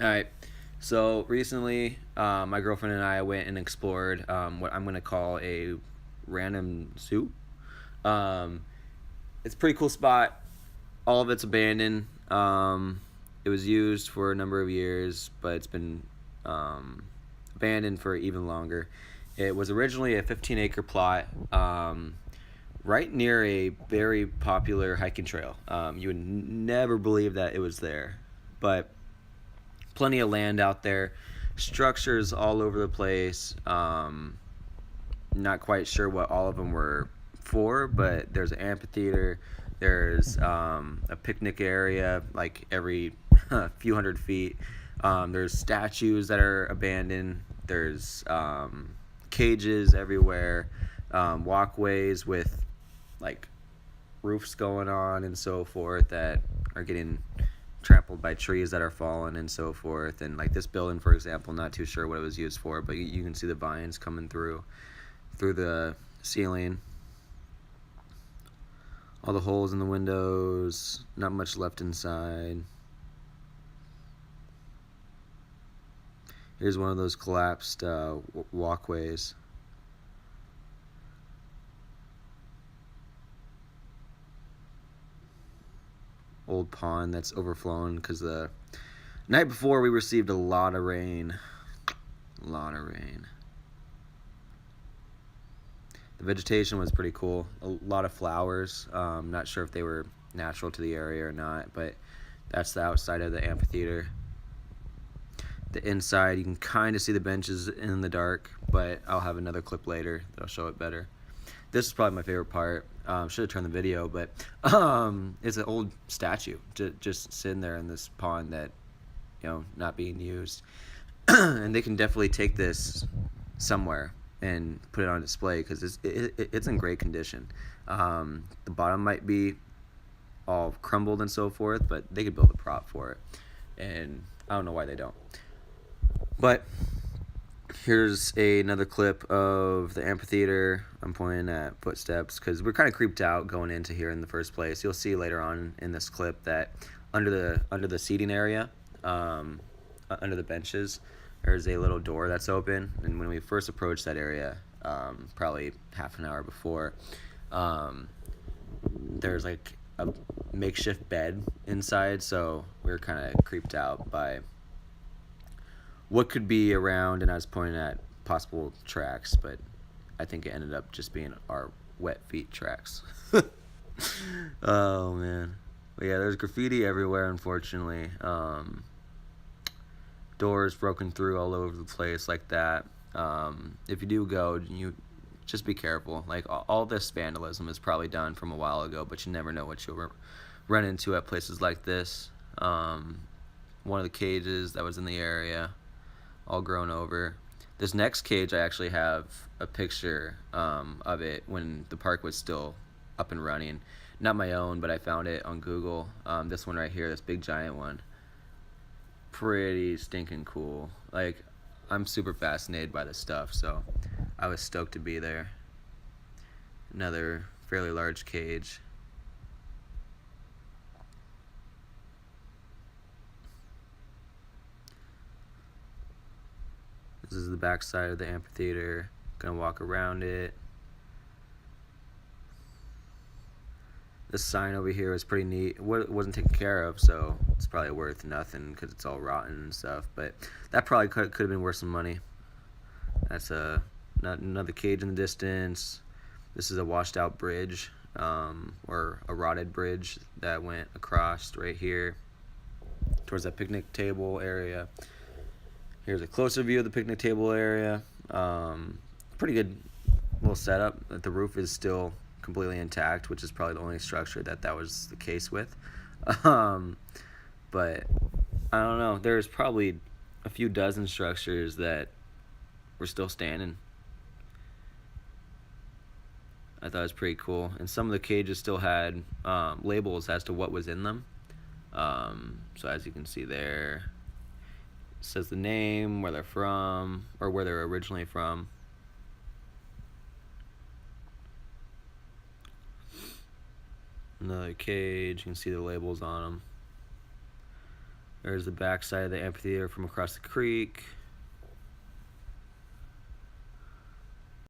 All right. So recently, my girlfriend and I went and explored what I'm going to call a random zoo. Um, it's a pretty cool spot. All of it's abandoned. It was used for a number of years, but it's been um, abandoned for even longer. It was originally a 15-acre plot right near a very popular hiking trail. You would never believe that it was there, but plenty of land out there, structures all over the place. Not quite sure what all of them were for, but there's an amphitheater. There's a picnic area like every few hundred feet. There's statues that are abandoned. There's cages everywhere, walkways with like roofs going on and so forth that are getting trampled by trees that are fallen and so forth. And like this building, for example, not too sure what it was used for, but you can see the vines coming through the ceiling. All the holes in the windows, not much left inside. Here's one of those collapsed walkways. Old pond that's overflowing because the night before we received a lot of rain. A lot of rain. The vegetation was pretty cool. A lot of flowers. Not sure if they were natural to the area or not, but that's the outside of the amphitheater. The inside, you can kind of see the benches in the dark, but I'll have another clip later that'll show it better. This is probably my favorite part. Should have turned the video, but it's an old statue just sitting there in this pond that, not being used. And they can definitely take this somewhere and put it on display because it's in great condition. The bottom might be all crumbled and so forth, but they could build a prop for it, and I don't know why they don't. But here's another clip of the amphitheater. I'm pointing at footsteps because we're kind of creeped out going into here in the first place. You'll see later on in this clip that under the seating area, under the benches, there's a little door that's open. And when we first approached that area, probably half an hour before, there's like a makeshift bed inside. So we were kind of creeped out by what could be around, and I was pointing at possible tracks, but I think it ended up just being our wet feet tracks. Oh man. But yeah, there's graffiti everywhere, unfortunately. Doors broken through all over the place like that. If you do go, you just be careful. Like all this vandalism is probably done from a while ago, but you never know what you'll run into at places like this. One of the cages that was in the area, all grown over. This next cage, I actually have a picture of it when the park was still up and running. Not my own, but I found it on Google. This one right here, this big giant one. Pretty stinking cool. Like, I'm super fascinated by this stuff, so I was stoked to be there. Another fairly large cage. This is the back side of the amphitheater. Gonna walk around it. This sign over here was pretty neat. It wasn't taken care of, so it's probably worth nothing because it's all rotten and stuff. But that probably could have been worth some money. That's another cage in the distance. This is a washed out bridge, or a rotted bridge that went across right here towards that picnic table area. Here's a closer view of the picnic table area. Pretty good little setup. The roof is still completely intact, which is probably the only structure that was the case with. But I don't know. There's probably a few dozen structures that were still standing. I thought it was pretty cool. And some of the cages still had labels as to what was in them. So as you can see there, it says the name, where they're from, or where they're originally from. Another cage, you can see the labels on them. There's the backside of the amphitheater from across the creek.